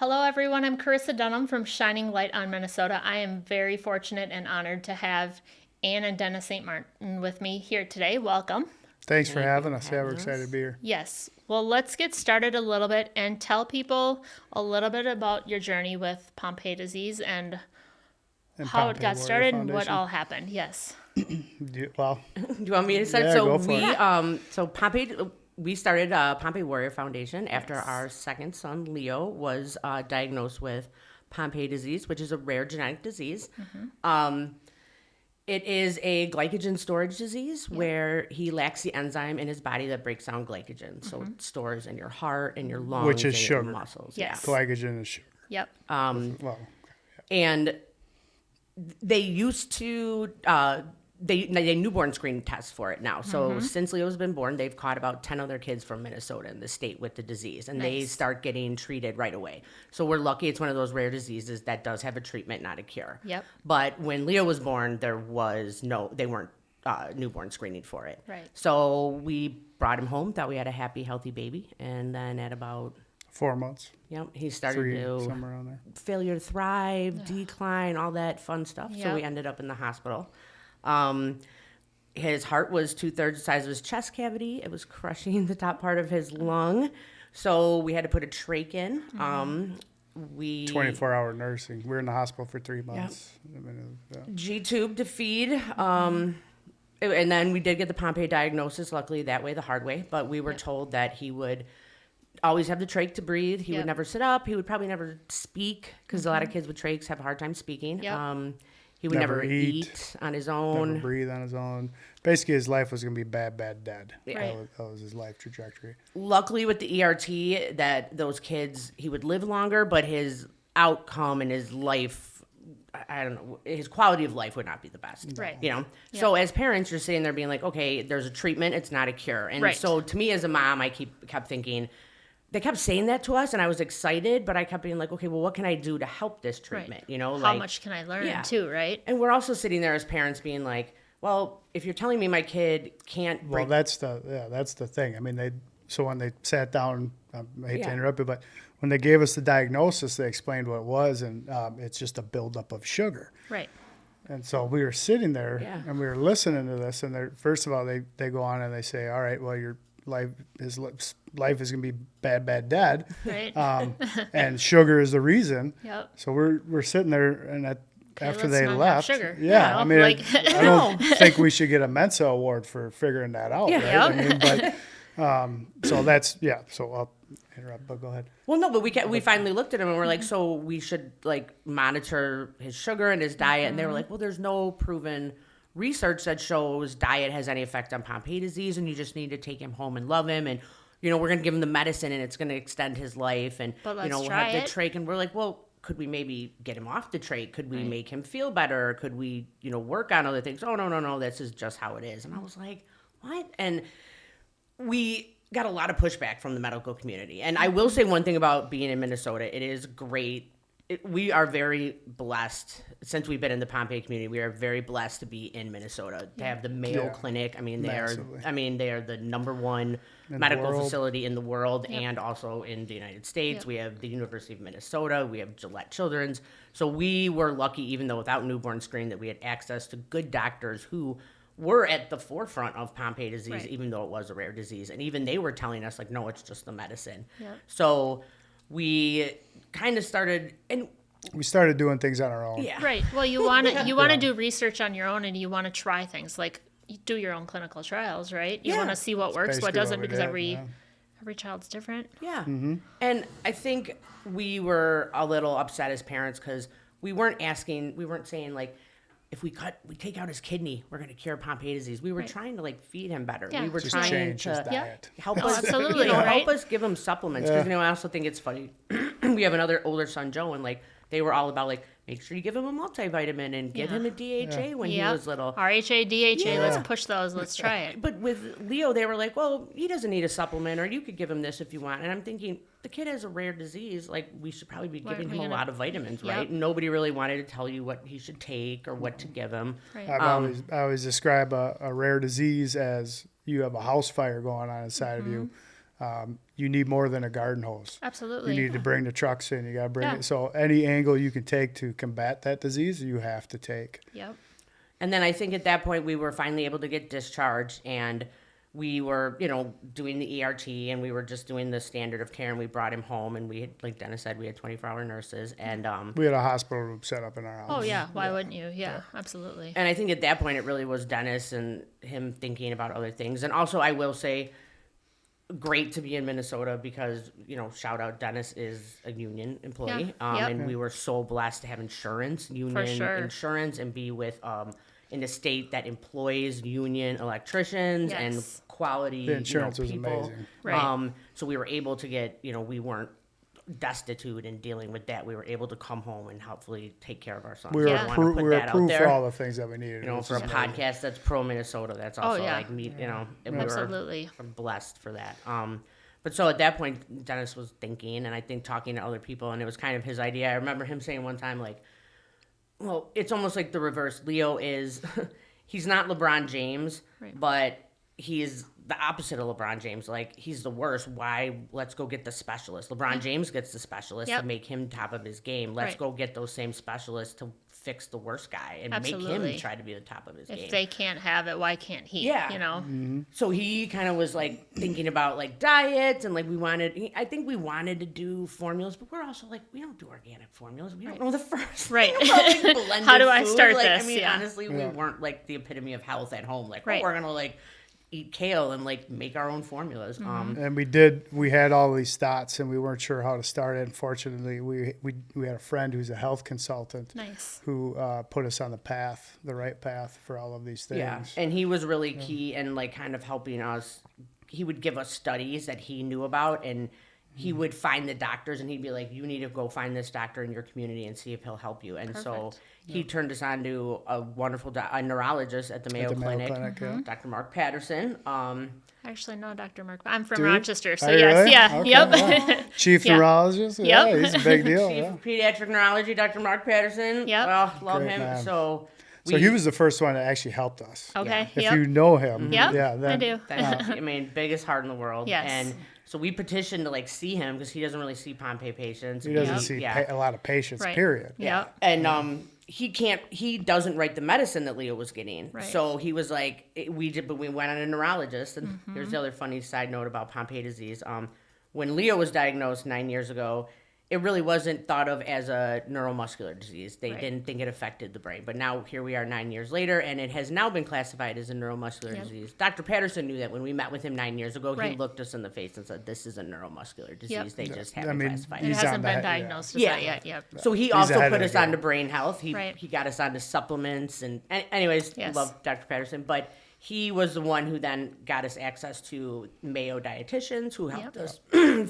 Hello, everyone. I'm Karissa Dunham from Shining Light on Minnesota. I am very fortunate and honored to have Anne and Denis St. with me here today. Welcome. Thanks for Thank you having for us. Yeah, we're having excited us. to be here. Yes. Well, let's get started a little bit and tell people a little bit about your journey with Pompe disease and And how it Pompe got Warrior started and what Foundation. all happened. Yes. Well, Do you want me to start? Yeah, so go for we, it. so Pompe, we started Pompe Warrior Foundation after Yes. our second son Leo was diagnosed with Pompe disease, which is a rare genetic disease. It is a glycogen storage disease where he lacks the enzyme in his body that breaks down glycogen. So it stores in your heart and your lungs Which is and sugar. your muscles. Yes. glycogen is sugar. Yep. Well, And they used to they newborn screen test for it now. So since Leo's been born, they've caught about 10 other kids from Minnesota in the state with the disease, and they Nice. start getting treated right away. So we're lucky it's one of those rare diseases that does have a treatment, not a cure. Yep. But when Leo was born, they weren't newborn screening for it. Right. So we brought him home, thought we had a happy, healthy baby, and then at about 4 months, he started 3, to somewhere around there. failure to thrive, decline, all that fun stuff. So Yep. we ended up in the hospital. His heart was 2/3 the size of his chest cavity. It was crushing the top part of his lung. So we had to put a trach in. We 24-hour nursing. We were in the hospital for 3 months. I mean, G-tube to feed. And then we did get the Pompe diagnosis, luckily that way, the hard way. But we were told that he would always have the trach to breathe. He Yep. would never sit up. He would probably never speak because a lot of kids with trachs have a hard time speaking. Yep. He would Never never eat, eat on his never own. breathe on his own. Basically, his life was going to be bad, dead. Right. That was his life trajectory. Luckily with the ERT that those kids, he would live longer, but his outcome and his life, I don't know, his quality of life would not be the best. Right. You know? So as parents, you're sitting there being like, okay, there's a treatment, it's not a cure. And Right. so to me as a mom, I kept thinking, they kept saying that to us and I was excited, but I kept being like, okay, well, what can I do to help this treatment? Right. You know, How like, much can I learn yeah. too, right? And we're also sitting there as parents being like, well, if you're telling me my kid can't Well, break, that's the thing. I mean, so when they sat down, I hate to Yeah. interrupt you, but when they gave us the diagnosis, they explained what it was, and it's just a buildup of sugar. Right. And so we were sitting there Yeah. and we were listening to this, and first of all, they go on and they say, all right, well, his life is going to be bad, dead. Right. And sugar is the reason. Yep. So we're sitting there, and after let's they not have left, sugar. yeah, You know, I mean, like- I don't think we should get a Mensa award for figuring that out. Yeah. Right? I mean, but so that's So I'll interrupt, but go ahead. well, no, but we finally looked at him and we're like, so we should like monitor his sugar and his diet. And they were like, well, there's no proven research that shows diet has any effect on Pompe disease, and you just need to take him home and love him. And, we're going to give him the medicine and it's going to extend his life. And, But let's we'll try have the it. trach. And we're like, well, could we maybe get him off the trach? Could we make him feel better? Could we, work on other things? Oh, no, this is just how it is. And I was like, what? And we got a lot of pushback from the medical community. And I will say one thing about being in Minnesota, it is great. We are very blessed since we've been in the Pompe community. We are very blessed to be in Minnesota, to have the Mayo Yeah. Clinic. I mean, Massively. they are the number one the medical world. facility in the world and also in the United States. Yep. We have the University of Minnesota. We have Gillette Children's. So we were lucky, even though without newborn screen, that we had access to good doctors who were at the forefront of Pompe disease, Right. even though it was a rare disease. And even they were telling us, like, no, it's just the medicine. Yep. So we kind of started, and We started doing things on our own. yeah. Right. Well, you want to do research on your own, and you want to try things like you do your own clinical trials, right? You Yeah. want to see what works, what basically doesn't, what we because did, every yeah. child's different. Yeah. And I think we were a little upset as parents because we weren't saying like, if we take out his kidney, we're going to cure Pompe disease. We were Right. trying to like feed him better. Yeah. We were Just trying change his to diet. help No, us, absolutely, right? help us give him supplements. Because, Yeah. I also think it's funny. We have another older son, Joe, and like, they were all about like, make sure you give him a multivitamin and give Yeah. him a DHA when he Yep. was little. RHA, DHA, Yeah. let's push those. Let's try it. But with Leo, they were like, well, he doesn't need a supplement, or you could give him this if you want. And I'm thinking, the kid has a rare disease. Like, we should probably be Why giving aren't him we a gonna- lot of vitamins, Yep. right? And nobody really wanted to tell you what he should take or what to give him. Right. I always describe a rare disease as you have a house fire going on inside of you. you need more than a garden hose. Absolutely. You need to bring the trucks in. You got to bring Yeah. it. So any angle you can take to combat that disease, you have to take. Yep. And then I think at that point we were finally able to get discharged, and we were, doing the ERT, and we were just doing the standard of care, and we brought him home, and we had, like Dennis said, we had 24-hour nurses, and We had a hospital room set up in our house. Oh yeah. Why wouldn't you? Yeah. Absolutely. and I think at that point it really was Dennis and him thinking about other things. And also I will say, great to be in Minnesota because, shout out, Dennis is a union employee. Yeah. Yep. And we were so blessed to have union sure. insurance, and be with in a state that employs union electricians and Yes. quality The insurance was people. amazing. Right. So we were able to get, we weren't destitute in dealing with that. We were able to come home and hopefully take care of our sons. We were, Yeah. I wanna put that out approved for there. all the things that we needed. It was For a just podcast that's pro Minnesota, that's also yeah. like me, and we Absolutely. were blessed for that. But so at that point, Dennis was thinking, and I think talking to other people, and it was kind of his idea. I remember him saying one time, like, well, it's almost like the reverse. Leo is, he's not LeBron James, Right. but he's the opposite of LeBron James. Like, he's the worst. Why? Let's go get the specialist. LeBron James gets the specialist Yep. to make him top of his game. Let's Right. go get those same specialists to fix the worst guy and make Absolutely. him try to be the top of his game. If they can't have it, why can't he? Yeah. So he kind of was like thinking about like diets, and like I think we wanted to do formulas, but we're also like, we don't do organic formulas. We don't know the first Right. thing about, like, blended How do I food. start Like, this? I mean, Yeah. honestly, we weren't like the epitome of health at home. Like, Right. we're gonna like eat kale and like make our own formulas. And we had all these thoughts, and we weren't sure how to start it. Unfortunately, we had a friend who's a health consultant Nice. who put us on the right path for all of these things. Yeah, and he was really key in like kind of helping us. He would give us studies that he knew about, and he would find the doctors, and he'd be like, you need to go find this doctor in your community and see if he'll help you. And so Perfect. he turned us on to a wonderful a neurologist at the Mayo the Mayo Clinic, Clinic, yeah. Dr. Mark Patterson. Actually, no, Dr. Mark. I'm from Do you? Rochester, so Are you yes, really? yeah, Okay, yep. wow. Chief Yeah. neurologist? Yeah, Yep. he's a big deal. Chief Yeah. of Pediatric Neurology, Dr. Mark Patterson. Yep. Well, love Great him. man. So So he was the first one that actually helped us. Okay, If yep. you know him, Yep, yeah, I then do. I mean, biggest heart in the world. Yes. And so we petitioned to like see him because he doesn't really see Pompe patients. he doesn't Yep. see Yeah. a lot of patients. Right. Period. Yep. And he doesn't write the medicine that Leo was getting. Right. So he was like, but we went on a neurologist. And Mm-hmm. here's the other funny side note about Pompe disease. When Leo was diagnosed 9 years ago, it really wasn't thought of as a neuromuscular disease. They Right. didn't think it affected the brain. But now here we are 9 years later, and it has now been classified as a neuromuscular Yep. disease. Dr. Patterson knew that when we met with him 9 years ago. He Right. looked us in the face and said, this is a neuromuscular disease. Yep. They just I haven't mean, classified It he's it. hasn't on been that, yeah. diagnosed as Yeah. that yet. Yep. So he He's also ahead put of us the game. on to brain health. Right. He got us onto supplements and anyways, Yes. love Dr. Patterson. But he was the one who then got us access to Mayo dietitians who helped Yep. us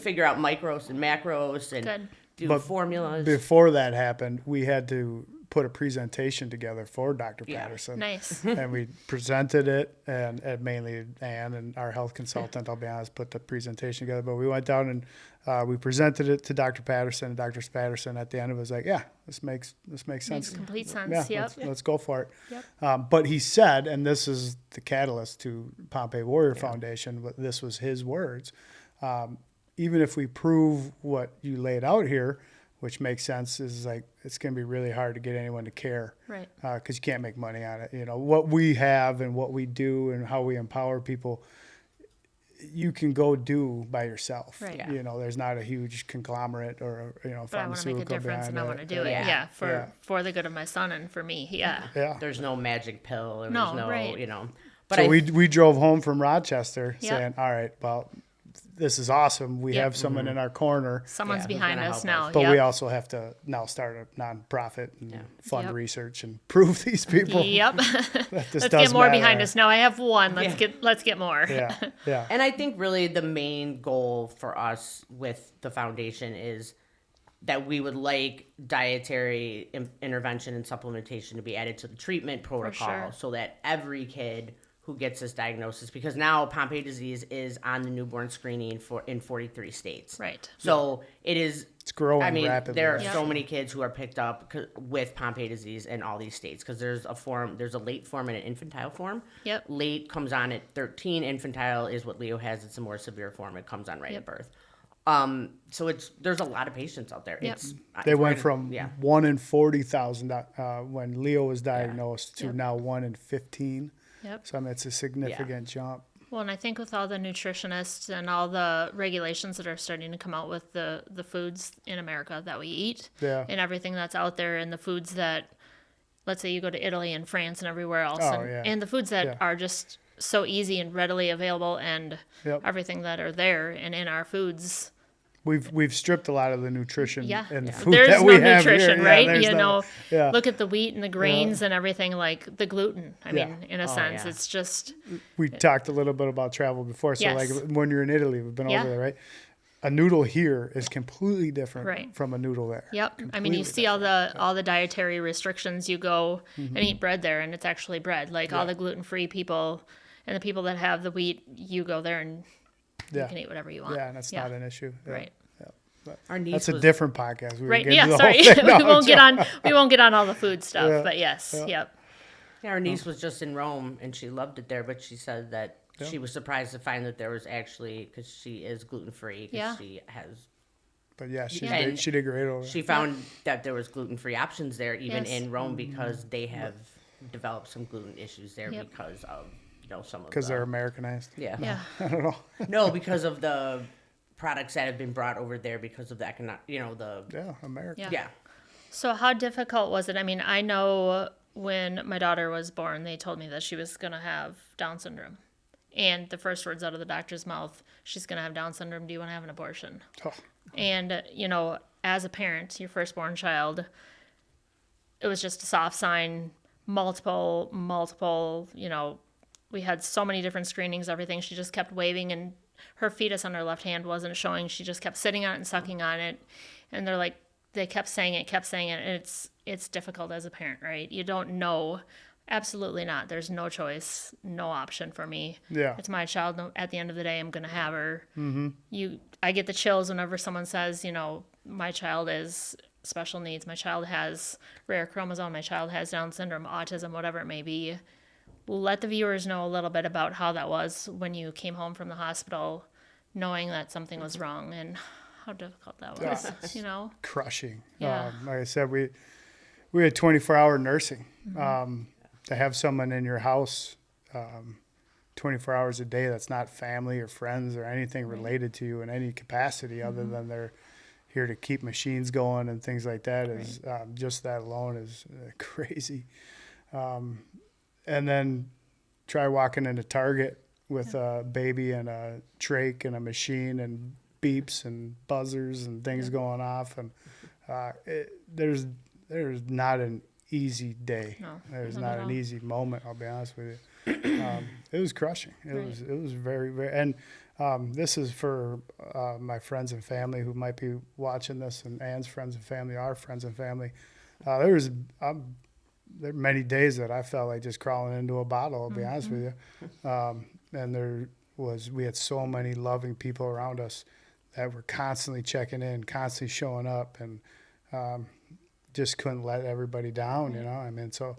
figure out micros and macros and Good. do But formulas. Before that happened, we had to put a presentation together for Dr. Yeah. Patterson. Nice. And we presented it, and mainly Anne and our health consultant, I'll be honest, put the presentation together. But we went down and we presented it to Dr. Patterson, and Dr. Patterson at the end of it was like, yeah, this makes sense. Makes complete sense. Yeah, Yep. let's go for it. Yep. But he said, and this is the catalyst to Pompe Warrior Foundation, but this was his words. Even if we prove what you laid out here, which makes sense, is like it's going to be really hard to get anyone to care, Right. Because you can't make money on it. You know what we have and what we do and how we empower people. You can go do by yourself. Right. Yeah. You know, there's not a huge conglomerate or But I want to pharmaceutical make a difference and I want to do it. Yeah. Yeah. Yeah. For the good of my son and for me. Yeah. Yeah. There's no magic pill or No, there's no, right. But So I, we drove home from Rochester Yep. saying, all right, well, this is awesome. We Yep. have someone in our corner, Someone's who's behind gonna us help now. us? but Yep. we also have to now start a nonprofit and fund Yep. research and prove these people Yep. that this Let's does get more matter. behind us now. I have one. Yeah. Let's get more. Yeah, yeah. And I think really the main goal for us with the foundation is that we would like dietary intervention and supplementation to be added to the treatment protocol sure. so that every kid who gets this diagnosis, because now Pompe disease is on the newborn screening in 43 states. Right. So it's growing I mean, rapidly. there are Yeah. so many kids who are picked up with Pompe disease in all these states, because there's a late form and an infantile form. Yep. Late comes on at 13. Infantile is what Leo has. It's a more severe form. It comes on right at birth. So there's a lot of patients out there. Yep. They went from yeah. 1 in 40,000 when Leo was diagnosed to Yep. now 1 in 15. Yep. So I mean, it's a significant jump. Well, and I think with all the nutritionists and all the regulations that are starting to come out with the foods in America that we eat Yeah. and everything that's out there and the foods that, let's say you go to Italy and France and everywhere else, Oh, and, yeah. and the foods that Yeah. are just so easy and readily available and Yep. everything that are there and in our foods. We've stripped a lot of the nutrition Yeah. and the Yeah. food There's that no we have nutrition, here. right? Yeah, there's You know, yeah. look at the wheat and the grains and everything, like the gluten. I Yeah. mean, in a sense, yeah. it's just, We talked a little bit about travel before. So Yes. like when you're in Italy, we've been Yeah. over there, right? A noodle here is completely different Right. from a noodle there. yep. I mean, you Completely see all the dietary restrictions. You go and eat bread there, and it's actually bread. Like all the gluten-free people and the people that have the wheat, you go there and Yeah. you can eat whatever you want. Yeah, and that's not an issue. Yeah. Right. But Our niece that's a was- different podcast. We Right. get Yeah. into the Sorry, whole thing. No, we won't I'm get joking. on. We won't get on all the food stuff. Yeah. But yes. Yeah. Yep. Yeah, our niece was just in Rome and she loved it there, but she said that she was surprised to find that there was actually, because she is gluten free, Yeah. she has. But yeah, she Yeah. did, she did great over there. She found that there was gluten free options there, even Yes. in Rome, because they have developed some gluten issues there Yep. because of some of Because the, they're Americanized. yeah. Yeah. I don't know. No, because of the products that have been brought over there because of the economic, the Yeah, America. Yeah. yeah. So how difficult was it? I mean, I know when my daughter was born, they told me that she was going to have Down syndrome. And the first words out of the doctor's mouth, she's going to have Down syndrome. Do you want to have an abortion? Oh, And, as a parent, your firstborn child, it was just a soft sign, multiple, we had so many different screenings, everything. She just kept waving and her fetus on her left hand wasn't showing. She just kept sitting on it and sucking on it. And they kept saying it. And it's difficult as a parent, right? You don't know. Absolutely not. There's no choice, no option for me. Yeah. It's my child. At the end of the day, I'm going to have her. Mm-hmm. I get the chills whenever someone says, my child is special needs. My child has rare chromosome. My child has Down syndrome, autism, whatever it may be. Let the viewers know a little bit about how that was when you came home from the hospital, knowing that something was wrong and how difficult that was, crushing. Yeah. Like I said, we had 24-hour nursing. To have someone in your house 24 hours a day that's not family or friends or anything related to you in any capacity other than they're here to keep machines going and things like that is just that alone is crazy. And then try walking into Target with a baby and a trach and a machine and beeps and buzzers and things going off. And there's not an easy day. No, There's not not at an all. easy moment, I'll be honest with you. It was crushing. It was very, very, and this is for my friends and family who might be watching this, and Anne's friends and family, our friends and family. There were many days that I felt like just crawling into a bottle, I'll be honest with you. And we had so many loving people around us that were constantly checking in, constantly showing up, and just couldn't let everybody down, I mean, so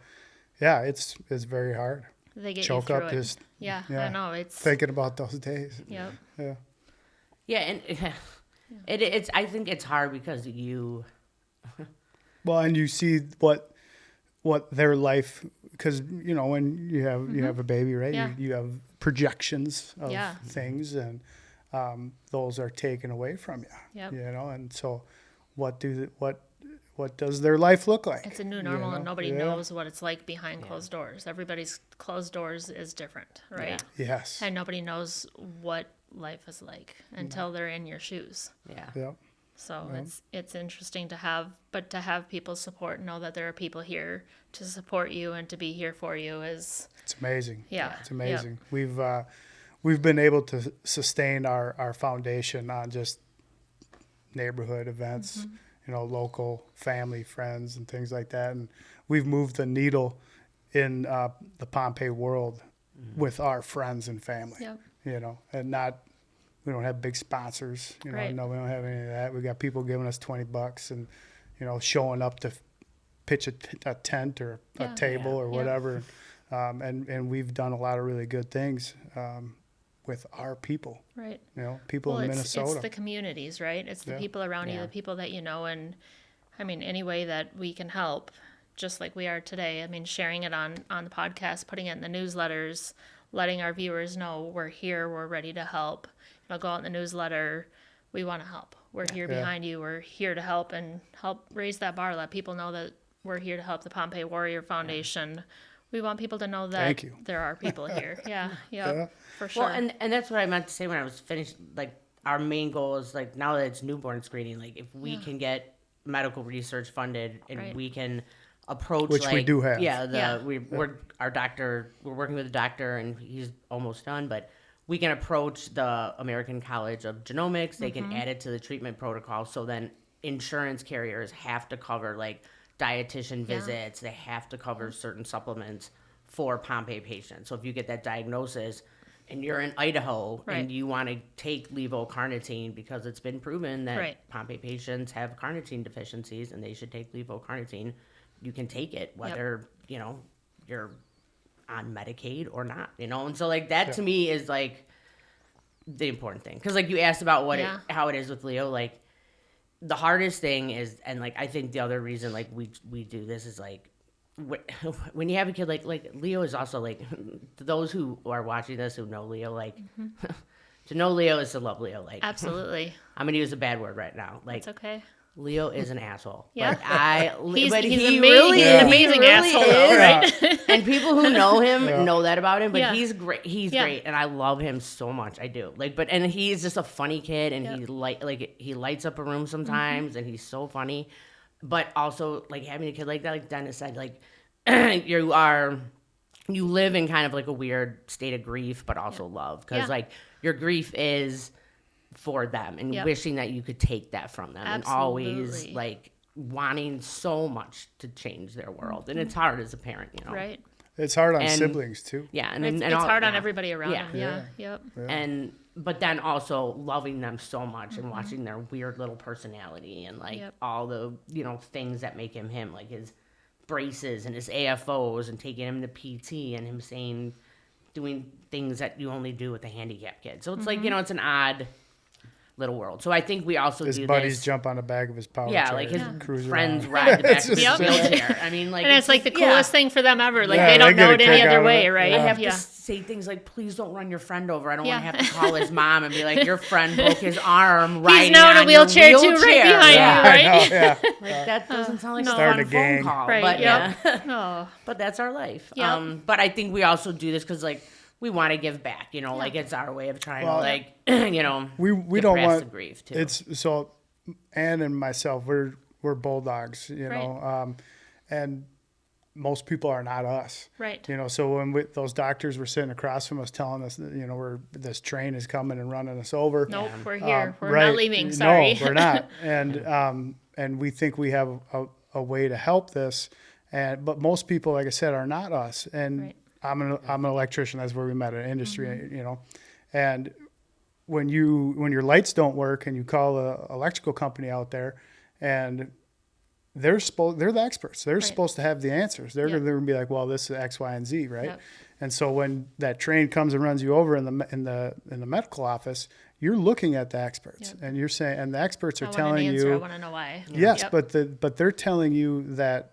yeah, it's very hard. They get Choke you through up it. just Yeah, yeah. I know. It's thinking about those days. Yep. Yeah. Yeah, and it's. I think it's hard because you. Well, and you see what their life, because when you have a baby, right? Yeah. You have projections of Yeah. things, and those are taken away from you. Yep. And so what does their life look like? It's a new normal, and nobody Yeah. knows what it's like behind closed doors. Everybody's closed doors is different, right? Yes. And nobody knows what life is like until they're in your shoes. Yeah. Yeah. So it's interesting to have people's support, know that there are people here to support you and to be here for you is It's amazing. Yeah. It's amazing. We've been able to sustain our foundation on just neighborhood events, local family, friends, and things like that. And we've moved the needle in the Pompe world with our friends and family, Yep. you know, and not, we don't have big sponsors, you know, Right. no, we don't have any of that. We got people giving us $20 and, you know, showing up to pitch a tent or a Yeah. table or Yeah. whatever. And we've done a lot of really good things, with our people, Right. you know, people in Minnesota. It's the communities, right? It's the Yeah. people around you, Yeah. the people that you know, and I mean, any way that we can help, just like we are today. I mean, sharing it on the podcast, putting it in the newsletters, letting our viewers know we're here, we're ready to help. You know, go out in the newsletter. We want to help. We're here Yeah. behind you. We're here to help and help raise that bar. Let people know that we're here to help the Pompe Warrior Foundation. We want people to know that Thank you. there are people here. Yeah, Yeah. for sure. Well, and that's what I meant to say when I was finished. Like, our main goal is, like, now that it's newborn screening, like, if we can get medical research funded and Right. we can approach, Which we like, do have. Yeah, Yeah. we're our doctor. We're working with a doctor, and he's almost done, but we can approach the American College of Genomics. They can add it to the treatment protocol. So then insurance carriers have to cover, like, dietitian visits. They have to cover certain supplements for Pompe patients. So if you get that diagnosis and you're in Idaho Right. and you want to take levocarnitine because it's been proven that Right. Pompe patients have carnitine deficiencies and they should take levocarnitine, you can take it whether, you know, you're on Medicaid or not, you know? And so, like, that to me is, like, the important thing. Because, like, you asked about how it is with Leo, like, the hardest thing is, and, like, I think the other reason, like, we do this is, like, when you have a kid, like Leo is also, like, to those who are watching this who know Leo, like, to know Leo is to love Leo. Like, Absolutely. I'm going to use a bad word right now. Like, It's okay. Leo is an asshole. Yeah. Like, He's he amazing. really He's is. an amazing He really asshole, is. though, right? And people who know him know that about him, but Yeah. he's great. He's Yeah. great, and I love him so much. I do. Like, and he's just a funny kid, and Yep. he lights up a room sometimes, and he's so funny. But also, like, having a kid like that, like Dennis said, like, you live in kind of like a weird state of grief, but also love, because Yeah. like your grief is for them and Yep. wishing that you could take that from them, and always Absolutely. like wanting so much to change their world. And it's hard as a parent, you know. Right. It's hard on And- siblings too. Yeah, It's hard on everybody around Yeah. him. Yeah. Yep. And but then also loving them so much and watching their weird little personality and like Yep. all the, you know, things that make him him, like his braces and his AFOs, and taking him to PT, and him doing things that you only do with a handicapped kid. So it's like, you know, it's an odd little world. So I think we also His do buddies this. jump on the back of his power Yeah, chair like his and cruise friends around. ride the back It's of his just- wheelchair. I mean, like, And it's like the yeah. coolest thing for them ever. Like Yeah, they they don't get know a it any kick other out of way, it. right? I have Yeah. to say things like, please don't run your friend over. I don't want to have to call his mom and be like, your friend broke his arm riding He's now in a on your wheelchair too, right behind Yeah. you, right? I know, yeah. Like, that doesn't sound like no. a Start fun a phone gang. call. Right. But, Yep. yeah. Oh. But that's our life. Yep. But I think we also do this because, like, we want to give back, you know, like it's our way of trying Well, to, like, you know, we get don't past want the grief, too. It's so Anne and myself, we're bulldogs, you know, and most people are not us, Right. you know. So when those doctors were sitting across from us telling us that, you know, this train is coming and running us over. Nope. We're here. We're Right. not leaving. Sorry. No, we're not. And we think we have a way to help this, but most people, like I said, are not us. And Right. I'm an electrician. That's where we met in industry, you know, and when your lights don't work and you call the electrical company out there, and they're the experts. They're supposed to have the answers. They're Yep. going to be like, well, this is X, Y, and Z, right? Yep. And so when that train comes and runs you over in the medical office, you're looking at the experts, Yep. and you're saying, and the experts are I want telling an answer. I you, want to know why. yes, Yep. but they're telling you that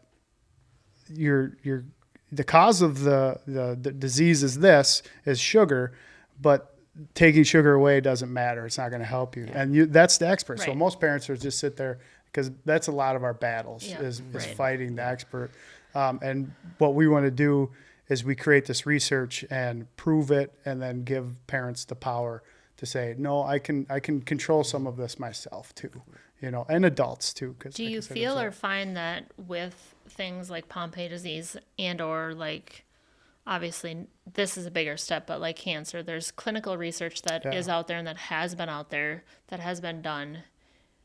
the cause of the disease is sugar, but taking sugar away doesn't matter. It's not going to help you. And that's the expert. So Right. most parents are just sit there, because that's a lot of our battles Yeah. is Right. fighting the expert. And what we want to do is we create this research and prove it, and then give parents the power to say, no, I can control some of this myself too, you know, and adults too. Cause Do like I you said, feel it's or find that with things like Pompe disease and or like, obviously this is a bigger step, but like cancer, there's clinical research that is out there and that has been out there, that has been done.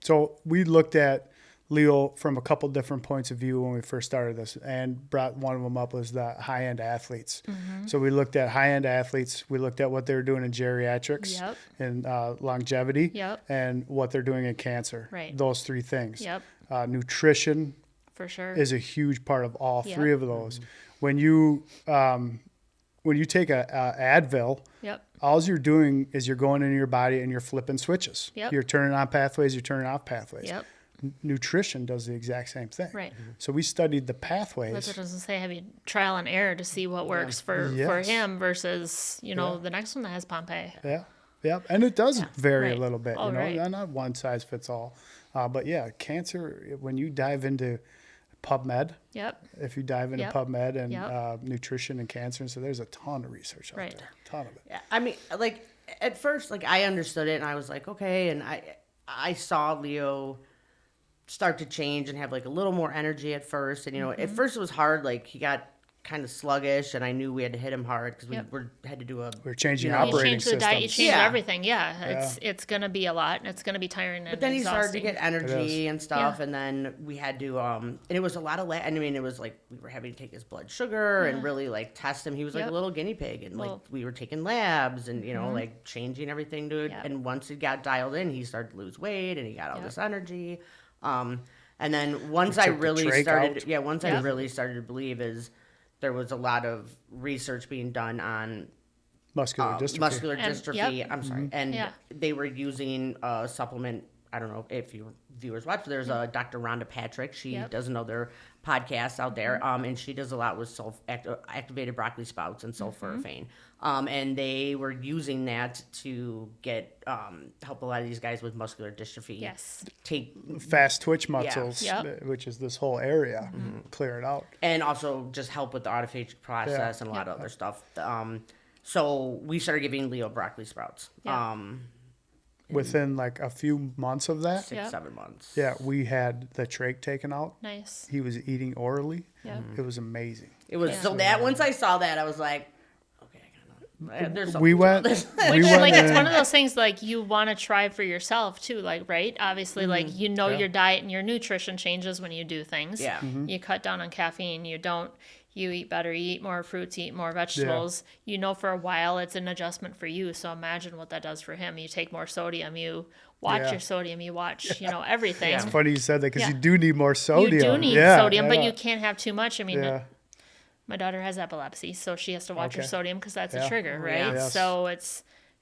So we looked at Leo from a couple different points of view when we first started this, and brought one of them up was the high-end athletes. So we looked at high-end athletes. We looked at what they were doing in geriatrics Yep. and longevity, Yep. and what they're doing in cancer. Right. Those three things. Yep. Nutrition For sure. is a huge part of all Yep. three of those. When you take a Advil, Yep. all you're doing is you're going into your body and you're flipping switches. Yep. You're turning on pathways, you're turning off pathways. Yep. Nutrition does the exact same thing. Right. So we studied the That's pathways. what I was gonna say. Have you trial and error to see what works for Yes. him versus Yeah. the next one that has Pompe. Yeah. Yeah. And it does vary Right. a little bit, Oh, right. not one size fits all. But yeah, cancer, when you dive into PubMed, Yep. if you dive into Yep. PubMed and Yep. nutrition and cancer, and so there's a ton of research out Right. there, ton of it. Yeah, I mean, like at first, like I understood it, and I was like, okay, and I saw Leo start to change and have like a little more energy at first, and at first it was hard. Like he got kind of sluggish, and I knew we had to hit him hard because Yep. we had to do a. We're changing You know, You operating change the diet, you systems. change Yeah. everything. Yeah, it's gonna be a lot, and it's gonna be tiring. But then he started to get energy is. and stuff, Yeah. and then we had to, and it was a lot of, I mean, it was like we were having to take his blood sugar and really like test him. He was like Yep. a little guinea pig, and like Well- we were taking labs and like changing everything to it. Yep. And once he got dialed in, he started to lose weight and he got all Yep. this energy. And then once I took the really trach started, out. yeah, once I Yep. really started to believe is there was a lot of research being done on Muscular dystrophy. muscular And- dystrophy. yep. I'm sorry, and Yeah. they were using a supplement. I don't know if your viewers watch. But there's a Dr. Rhonda Patrick. She Yep. does another podcast out there, and she does a lot with activated broccoli sprouts and sulforaphane. And they were using that to get help a lot of these guys with muscular dystrophy. Yes. Take Fast twitch muscles, Yep. which is this whole area, clear it out. and also just help with the autophagic process and a lot of other stuff. So we started giving Leo broccoli sprouts. Yeah. Within like a few months of that, 6-7 months. yeah, we had the trach taken out. Nice. He was eating orally. Yeah. It was amazing. It was Yeah. so that once I saw that, I was like, okay, I gotta. There's something We to went. this. We Which, went like, it's in- one of those things like you want to try for yourself too, like, right? Obviously, like Yeah. your diet and your nutrition changes when you do things. Yeah. You cut down on caffeine. You eat better. You eat more fruits. You eat more vegetables. For a while it's an adjustment for you. So imagine what that does for him. You take more sodium. You watch Yeah. your sodium. You watch everything. Yeah. It's funny you said that because Yeah. you do need more sodium. You do need Yeah, sodium, but yeah. you can't have too much. I mean, Yeah. my daughter has epilepsy, so she has to watch her Okay. sodium because that's Yeah. a trigger, Oh, right? yeah. Yes. So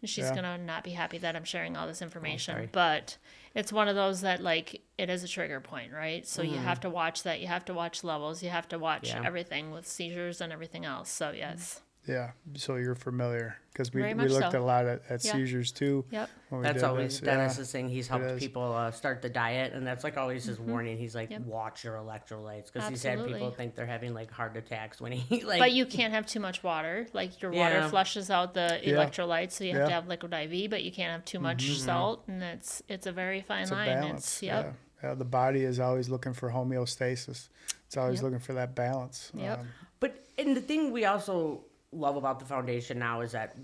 she's Yeah. gonna not be happy that I'm sharing all this information, sorry. but it's one of those that like it is a trigger point, right? So you have to watch that. You have to watch levels. You have to watch Yeah. everything with seizures and everything else. So yes, Yeah. So you're familiar because we Very looked much so. a lot at Yeah. seizures too. yep, When we That's did always this. Yeah. Dennis's thing. He's helped is. people start the diet, and that's like always his warning. He's like, Yep. watch your electrolytes, because he's had people Absolutely. think they're having like heart attacks when he like. but you can't have too much water. Like your water Yeah. flushes out the Yeah. electrolytes, so you have to Yeah. have liquid IV, but you can't have too much salt, and it's a very fine It's a line. balance. Yep. Yeah. The body is always looking for homeostasis. It's always Yep. looking for that balance. Yep. But and the thing we also love about the foundation now is that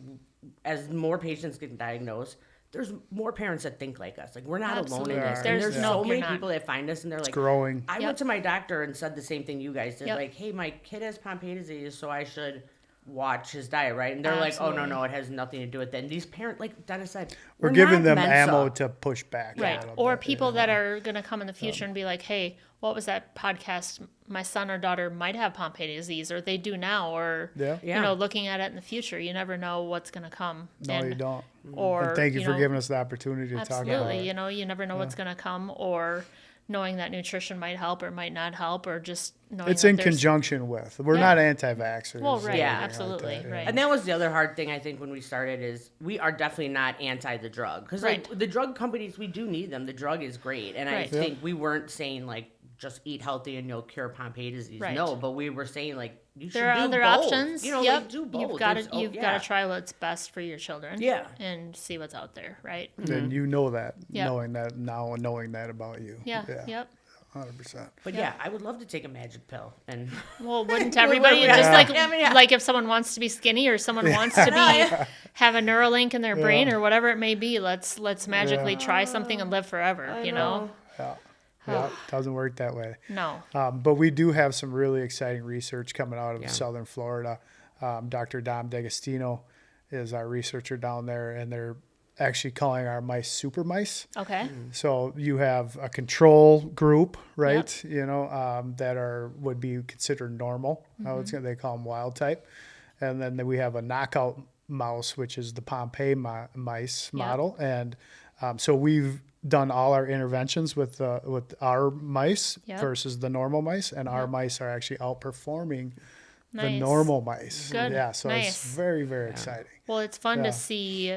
as more patients get diagnosed, there's more parents that think like us. Like we're not alone Absolutely. in this. There's- And there's no, so you're many not. people that find us and they're It's like, growing. I Yep. went to my doctor and said the same thing you guys did. Yep. Like, hey, my kid has Pompe disease, so I should watch his diet, right? And they're like, oh, Absolutely. no, it has nothing to do with that. And these parents, like Dennis said, We're giving not them Mensa. ammo to push back. a Right. little Or bit, people you that know. are going to come in the future and be like, hey, what was that podcast? My son or daughter might have Pompe disease, or they do now, or, Yeah. Yeah. looking at it in the future. You never know what's going to come. No, and, you don't. Or, And thank you for know, giving us the opportunity to talk about absolutely. it. You never know what's going to come, or knowing that nutrition might help or might not help, or just knowing It's that in there's- conjunction with. We're Yeah. not anti-vaxxers. Well, or right. Yeah. anything like Absolutely. that, yeah. Right. And that was the other hard thing, I think, when we started is we are definitely not anti the drug. Because, like, Right. the drug companies, we do need them. The drug is great. And I Right. think we weren't saying, like, just eat healthy and you'll cure Pompe disease. Right. No, but we were saying, like, you should There are do other both. options. You know, yep. like, do both. You've got It's- to you've yeah. got to try what's best for your children. Yeah. And see what's out there, right? And you know that, Yep. knowing that now and knowing that about you. Yeah. Yep. 100%. But yeah, I would love to take a magic pill. And Well, wouldn't everybody Yeah. just like Yeah, I mean, yeah. like if someone wants to be skinny or someone wants to be have a Neuralink in their brain or whatever it may be, let's magically try something and live forever, you know? Yeah. Yeah, doesn't work that way. No. But we do have some really exciting research coming out of Yeah. Southern Florida. Dr. Dom D'Agostino is our researcher down there, and they're actually calling our mice super mice. Okay. So you have a control group, right? You know, that would be considered normal. They call them wild type, and then we have a knockout mouse, which is the Pompe mice model, and so we've done all our interventions with our mice versus the normal mice, and our mice are actually outperforming the Nice. normal mice. Good. Yeah, so Nice. it's very, very exciting. Well, it's fun Yeah. to see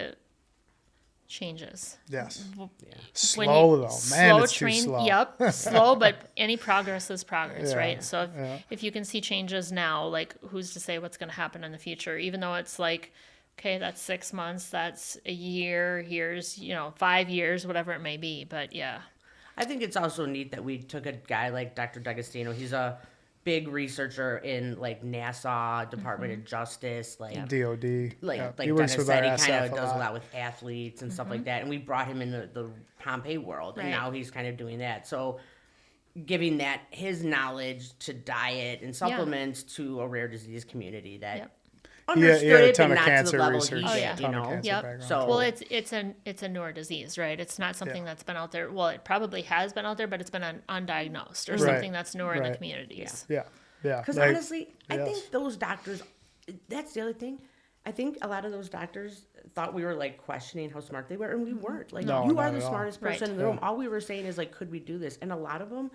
changes. Yes. When Slow though, man, it's too slow. Yep, slow, but any progress is progress, Yeah, right? So yeah. if you can see changes now, like who's to say what's going to happen in the future? Even though it's like, okay, that's 6 months, that's a year, here's 5 years, whatever it may be. But yeah, I think it's also neat that we took a guy like Dr. D'Agostino. He's a big researcher in like NASA, Department of Justice, like DOD. like yeah. like He works Dennis with said, our he kind SF of does a lot with athletes and stuff like that. And we brought him in the Pompe world, and Right. now he's kind of doing that. So giving that his knowledge to diet and supplements to a rare disease community that Yep. understood He had a it, ton but of not to cancer the level research. he Oh, did, yeah. you Ton of know. cancer Yep. background. So well, it's a newer disease, right? It's not something that's been out there. Well, it probably has been out there, but it's been undiagnosed or Right. something that's newer in the Right. communities. Yeah. Yeah. Because Like, honestly, I yes. think those doctors, that's the other thing. I think a lot of those doctors thought we were like questioning how smart they were, and we weren't. Like, No, you not are the at all. smartest Right. person in the room. All we were saying is, like, could we do this? And a lot of them,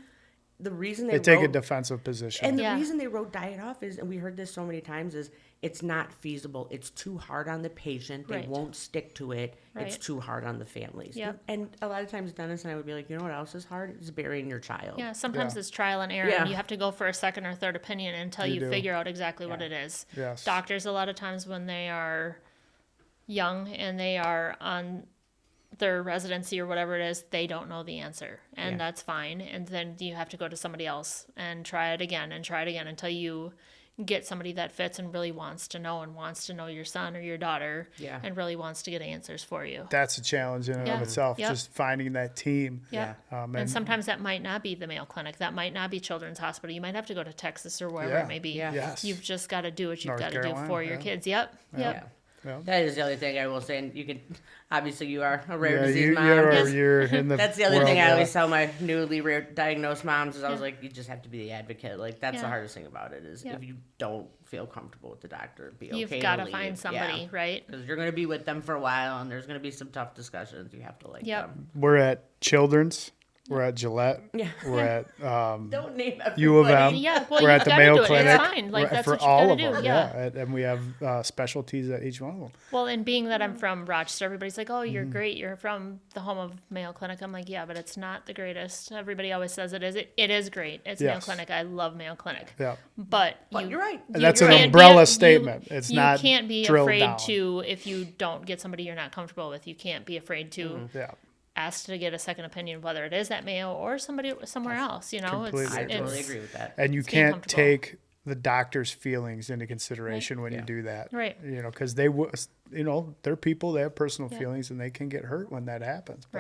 the reason They take a wrote, defensive position. and the Yeah. reason they wrote diet off is, and we heard this so many times, is it's not feasible. It's too hard on the patient. They Right. won't stick to it. It's Right. too hard on the families. Yep. And a lot of times Dennis and I would be like, you know what else is hard? It's burying your child. Yeah, sometimes Yeah. it's trial and error, Yeah. and you have to go for a second or third opinion until You you do. figure out exactly what it is. Yes. Doctors, a lot of times when they are young and they are on their residency or whatever it is, they don't know the answer, and Yeah. that's fine. And then you have to go to somebody else and try it again until you get somebody that fits and really wants to know your son or your daughter, Yeah. and really wants to get answers for you. That's a challenge in and of Yeah. itself, Yep. just finding that team. Yeah. And And sometimes that might not be the Mayo Clinic. That might not be Children's Hospital. You might have to go to Texas or wherever Yeah. it may be. Yeah. Yes. You've just got to do what you've North got to do Carolina, for your yeah. kids. Yep. Yep. Yeah. Yeah. That is the other thing I will say. And you can, obviously, you are a rare Yeah, disease mom. you're in the That's the other world, thing I yeah. always tell my newly rare diagnosed moms is I was Yeah. like, you just have to be the advocate. Like, that's the Yeah. hardest thing about it is Yep. if you don't feel comfortable with the doctor, be okay. You've to got to leave. find somebody, right? Because you're going to be with them for a while and there's going to be some tough discussions. You have to like Yep. them. We're at Children's. We're at Gillette. Yeah. We're at Don't name everybody. U of M. Yeah, well, We're you've at the got to Mayo do it. Clinic. It's fine. Like, that's for what you've all got of to do. them. Yeah. And we have specialties at each one of them. Well, and being that I'm from Rochester, everybody's like, oh, you're great. You're from the home of Mayo Clinic. I'm like, yeah, but it's not the greatest. Everybody always says it is. It is great. It's Mayo Yes. Clinic. I love Mayo Clinic. Yeah. But You're right. And that's you an can't umbrella be- statement. It's you not can't be drilled afraid down. to, if you don't get somebody you're not comfortable with, you can't be afraid to Yeah. ask to get a second opinion, whether it is at Mayo or somebody somewhere else. You know, Completely I it's, totally it's agree with that. And you It's being can't comfortable. take the doctor's feelings into consideration when you Yeah. do that. Right. You know, because they're people, they have personal feelings, and they can get hurt when that happens. But,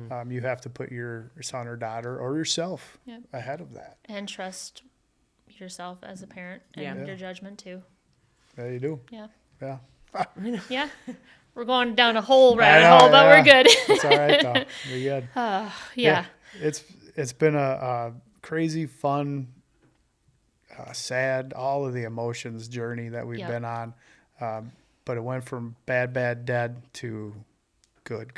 Right. you have to put your son or daughter or yourself Yep. ahead of that. and trust yourself as a parent and Yeah. your judgment too. Yeah, you do. Yeah. Yeah. Yeah. We're going down a whole I rabbit know, hole, but yeah. we're good. It's all right though. We're good. Yeah. It's been a crazy, fun, sad, all of the emotions journey that we've Yeah. been on. But it went from bad, dead to good.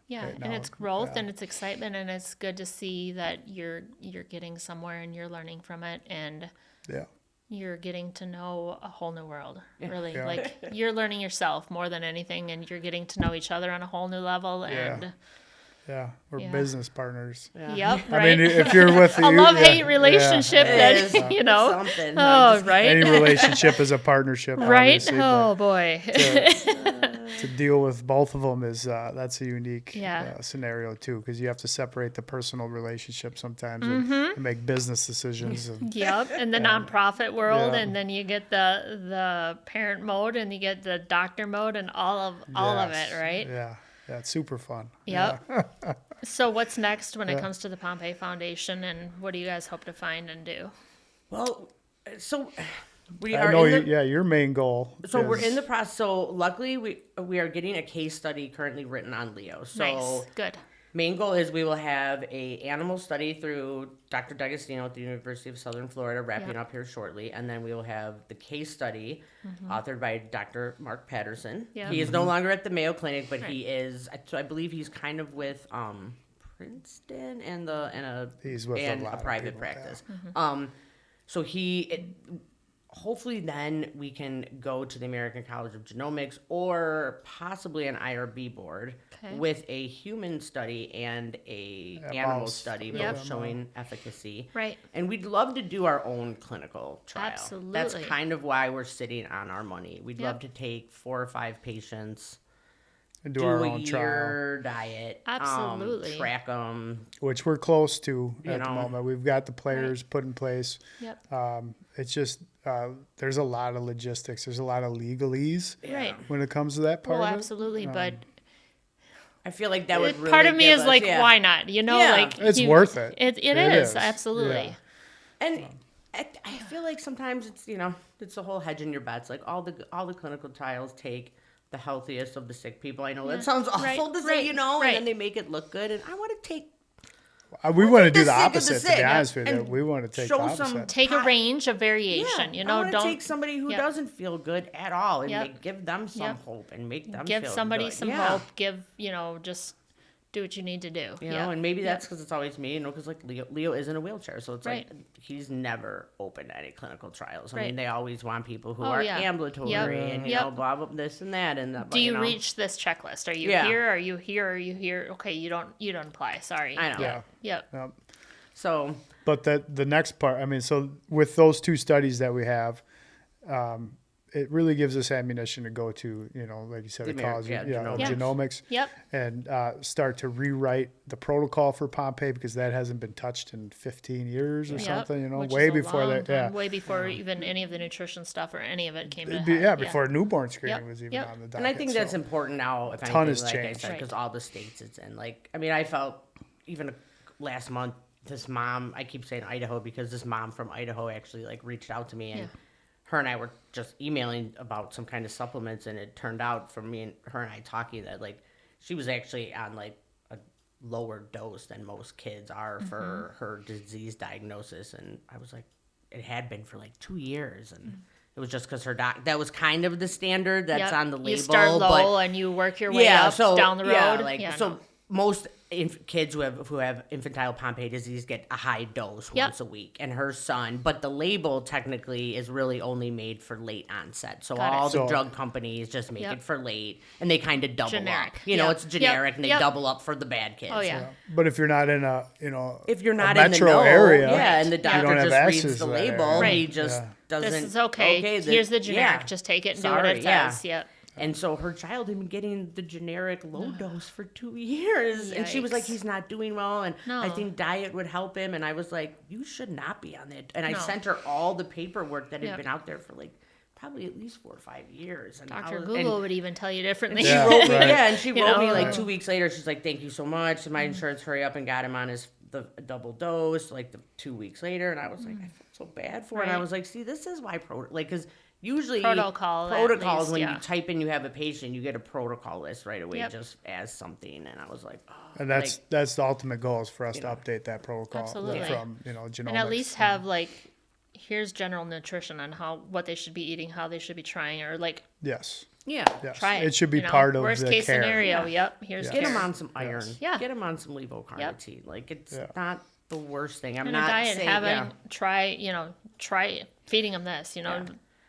Yeah, right and now. it's growth Yeah. and it's excitement, and it's good to see that you're getting somewhere and you're learning from it, and Yeah. you're getting to know a whole new world. Really, Yeah. like you're learning yourself more than anything, and you're getting to know each other on a whole new level. And Yeah. We're Yeah. business partners. Yeah. yep, I right. mean, if you're with a love-hate relationship It that is you know. something. No, Oh, just- right, any relationship is a partnership, right. obviously, but Oh boy. to deal with both of them is that's a unique Yeah. scenario too, because you have to separate the personal relationship sometimes Mm-hmm. and make business decisions. And, Yep, in the nonprofit world, Yeah. and then you get the parent mode, and you get the doctor mode, and all of Yes. it, right? Yeah, it's super fun. Yep. Yeah. So what's next when it comes to the Pompe Foundation, and what do you guys hope to find and do? Well, so we I are know, in the, your main goal. so we're in is- the process. So luckily we are getting a case study currently written on Leo. So Nice, good. main goal is we will have a animal study through Dr. D'Agostino at the University of Southern Florida, wrapping up here shortly, and then we will have the case study authored by Dr. Mark Patterson. Yeah. He is no longer at the Mayo Clinic, but he is. So I believe he's kind of with Princeton and He's with a and lot a of private people, practice. So hopefully then we can go to the American College of Genomics or possibly an IRB board Okay. with a human study and a animal mouse study, study. both Yep. showing efficacy. Right. And we'd love to do our own clinical trial. Absolutely. That's kind of why we're sitting on our money. We'd Yep. love to take 4 or 5 patients, and do do our a own trial, year diet, Absolutely. track them. which we're close to You at the know. moment. We've got the players put in place. Yep. It's just there's a lot of logistics. There's a lot of legalese Right. when it comes to that part Well, of it. absolutely, but I feel like that would really part of me give is us- like, yeah. why not? You know, Yeah. like It's worth it. It It is, is. absolutely. Yeah. And I feel like sometimes it's it's the whole hedging your bets. Like all the clinical trials take the healthiest of the sick people. I know that sounds awful Right, to say, right, and right. then they make it look good. And I want to take We want to do the the sick of the opposite. To sick, be honest with you, and we want to take show the some- opposite. Take a range of variation. You I know, want to don't take somebody who Yep. doesn't feel good at all and Yep. give them some Yep. hope and make them give feel somebody good. some Yeah. hope. Give just do what you need to do. You know, and maybe that's because it's always me, because like Leo is in a wheelchair, so it's Right. like he's never open to any clinical trials. I Right. mean, they always want people who Oh, are yeah. ambulatory Yep. and Yep. blah blah this and that and Do you reach this checklist? Are you Yeah. here? Are you here? Are you here? Okay, you don't apply. Sorry. I know. Yep. Yep. Yep. So But the next part, I mean, so with those 2 studies that we have, it really gives us ammunition to go to, like you said, The the college, genomics. Yeah. genomics, Yep. and start to rewrite the protocol for Pompe because that hasn't been touched in 15 years or Yep. something, Which way is a before long that. time, Yeah. way before even any of the nutrition stuff or any of it came to It'd head. be- yeah, before newborn screening Yep. was even Yep. on the docket. and I think that's so. important now. If ton anything, has like I changed. said, because Right. all the states it's in. Like, I mean, I felt even last month. This mom, I keep saying Idaho because this mom from Idaho actually like reached out to me and. Yeah. Her and I were just emailing about some kind of supplements, and it turned out from me and her and I talking that like she was actually on like a lower dose than most kids are for her disease diagnosis, and I was like, it had been for like 2 years, and it was just because her that was kind of the standard that's Yep. on the label. You start low but and you work your way up down the road. Yeah, so no. most kids who have infantile Pompe disease get a high dose Yep. once a week, and her son. But the label technically is really only made for late onset. So Got it. all the So- drug companies just make Yep. it for late, and they kind of double Generic. up. You know, Yep. it's generic, Yep. and they Yep. double up for the bad kids. Oh yeah. But if you're not in a, If you're a not in the metro know, area, yeah, and the you doctor don't have just access reads the to that label, area. Right. he just Yeah. doesn't. This is okay. Here's the generic. yeah. Just take it and do Sorry, what it yeah. says. Yep. And so her child had been getting the generic low dose for 2 years. And she was like, Yikes. he's not doing well. And I No. think diet would help him. And I was like, you should not be on that. And I No. sent her all the paperwork that had Yep. been out there for like probably at least 4 or 5 years. And I Dr. was- Google and would even tell you differently. she Yeah, wrote me, right. yeah, and she You wrote me know, like 2 weeks later. She's like, "Thank you so much." And my insurance hurry up and got him on the double dose like the 2 weeks later. And I was like, I felt so bad for her. And I Right. was like, see, this is why because usually Protocol, at protocols least, when yeah. you type in you have a patient, you get a protocol list right away Yep. just as something. And I was like, oh, And that's the ultimate goal is for us to know. update that protocol Absolutely. from genomics. And at least have here's general nutrition on what they should be eating, how they should be trying, or yes, yeah. yes, try it. it should be you know? part of worst the case care. scenario. Yeah. Yep. Here's Yeah. Get him care. on some iron. Yeah. Get him on some levocarnitine. Like it's Yeah. not the worst thing. I'm And not a diet, saying having try feeding them this.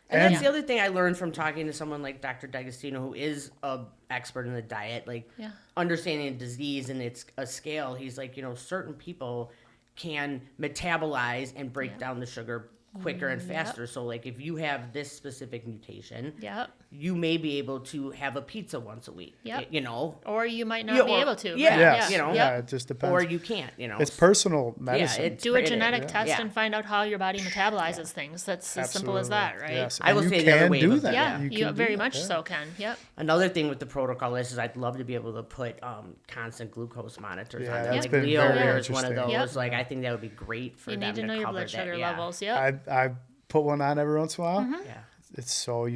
And that's the other thing I learned from talking to someone like Dr. D'Agostino, who is an expert in the diet, like Yeah. understanding disease and it's a scale. He's like, certain people can metabolize and break down the sugar quicker and faster. So like if you have this specific mutation, Yep. you may be able to have a pizza once a week. Yep. You know, Or you might not Yeah, be or- able to. yeah, right? Yes. you know. Yeah, Yep. it just depends. or you can't. You know, It's personal medicine. it's Do a pretty- genetic yeah. test Yeah. and find out how your body metabolizes things. That's as simple as that, right? Yes. I will And you say the other can way do of- that. Yeah, you, can do very that, much yeah. so can. Yep. Another thing with the protocol is I'd love to be able to put constant glucose monitors Yeah, on there. that's Like been Leo very there is one of interesting. those. Yep. Like I think that would be great for You them need to know your cover blood sugar that. Yeah. levels. Yep. I put one on every once in a while. Yeah. It's so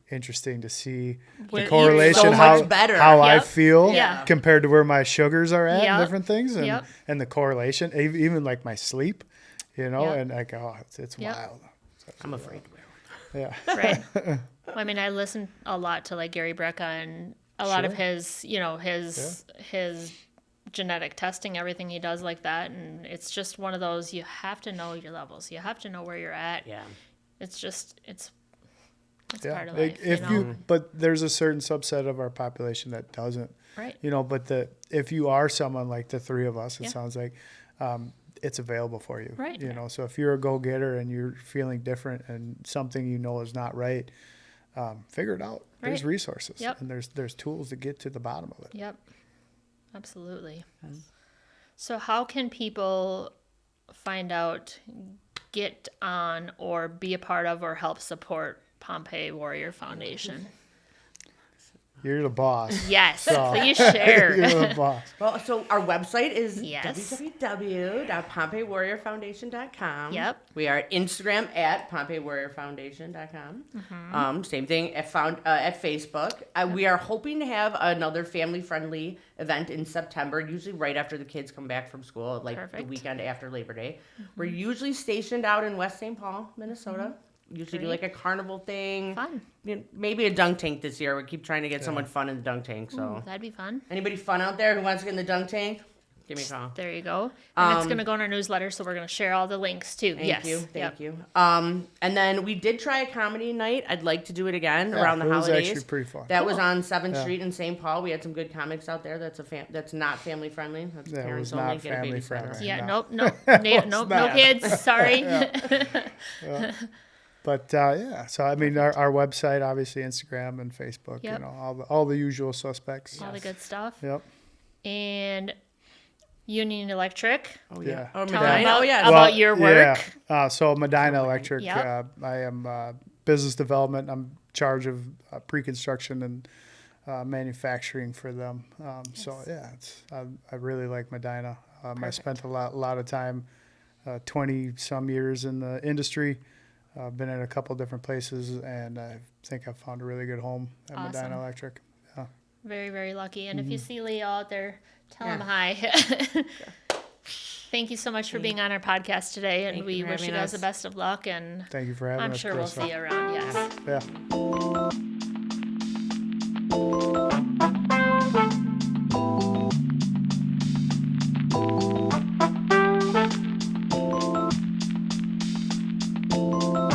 interesting to see Where the you- correlation so how much better. how I Yep. feel Yeah. compared to where my sugars are at Yep. and different things and, Yep. and the correlation even like my sleep, you know, Yep. and like it's Yep. wild. I'm afraid to wear one. Yeah. Right. Well, I mean, I listen a lot to like Gary Brecka and a lot of Sure. his, his genetic testing, everything he does like that. And it's just one of those, you have to know your levels. You have to know where you're at. Yeah. It's just, it's Yeah. part of Like, life, if you know? but there's a certain subset of our population that doesn't, Right. you know, but if you are someone like the three of us, it Yeah. sounds like, it's available for you. Right. You know, so if you're a go-getter and you're feeling different and something you know is not right, figure it out. There's Right. resources Yep. and there's tools to get to the bottom of it. Yep. Absolutely. So how can people find out, get on, or be a part of, or help support Pompe Warrior Foundation? You're the boss. Yes, So- please share. You're the boss. Well, so our website is Yes. www.pompewarriorfoundation.com. Yep. We are at Instagram at pompewarriorfoundation.com. Mm-hmm. Same thing at Facebook. We are hoping to have another family-friendly event in September, usually right after the kids come back from school, like Perfect. the weekend after Labor Day. We're usually stationed out in West St. Paul, Minnesota. Usually do Great. like a carnival thing. Fun. You know, maybe a dunk tank this year. We keep trying to get someone fun in the dunk tank. So, That'd be fun. anybody fun out there who wants to get in the dunk tank? Give me a call. There you go. And it's going to go in our newsletter, so we're going to share all the links too. Thank yes. you. Thank Yep. you. And then we did try a comedy night. I'd like to do it again around the it was holidays. actually pretty fun. That was Cool. on 7th Street in St. Paul. We had some good comics out there. That's not family friendly. That's That parents was only. not Get a family babysitter. friendly. Yeah, No. nope, no not. kids. Sorry. But so I mean, our website, obviously Instagram and Facebook, Yep. you know, all the usual suspects. All the good stuff. Yep. And Union Electric. Oh Yeah. yeah. Oh, Tell Medina. them Oh yeah. about your work. Yeah. So Medina Electric, Yep. I am business development. I'm in charge of pre-construction and manufacturing for them. So yeah, I really like Medina. I spent a lot of time, 20 some years in the industry. I've been in a couple different places, and I think I've found a really good home at Awesome. Medina Electric. Yeah. Very, very lucky. And Mm-hmm. if you see Leo out there, tell him Yeah. hi. Thank you so much for being on our podcast today, and Thank we you for wish you having guys the us. best of luck. And Thank you for having I'm us. sure we'll Karissa. see you around. Yes. Yeah.